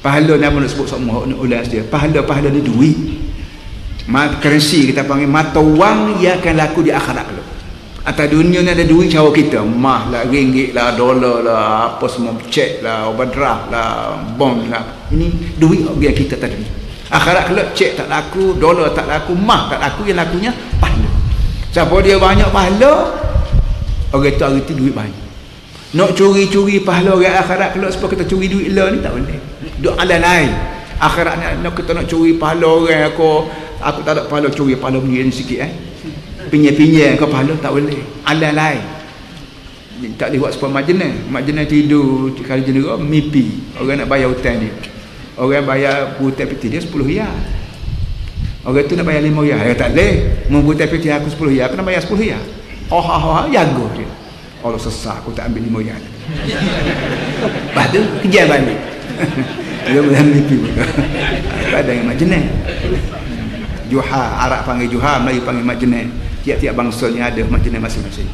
Pahala nama nak sebut semua ulas dia. Pahala ni duit. Currency kita panggil mata wang yang akan laku di akhirat kalau. Atas dunia ni ada duit cara kita, mah lah, ringgit lah, dolar lah, apa semua, cek lah, overdraft lah, bond lah. Ini duit biar kita tadi. Akhirat kalau cek tak laku, dolar tak laku, mah tak laku, yang lakunya pahala. Siapa dia banyak pahala, orang tu hari tu duit banyak. Nak curi-curi pahala orang akhirat kalau sebab kita curi duit lah ni tak boleh. Duk ala lain. Akhirat ni nak kita nak curi pahala orang, aku tak ada pahala curi pahala benda ni sikit pinjam kau pahala tak boleh. Ala lain. Tak boleh buat sebab majnah tidur kali jendera mimpi orang nak bayar hutang dia. Orang bayar hutang peti dia 10 riyal. Orang tu nak bayar 5 riyal. Dia tak boleh. Membuat peti aku 10 riyal kena bayar 10 riyal. Jago dia. Allah sesak aku tak ambil 5 riyal. Lepas tu kejar balik. Dia boleh mimpi pula. Ada yang majnah. Juha, Arab panggil juha, Melayu panggil majnah. Tiap-tiap bangsanya ada majnah masing-masing.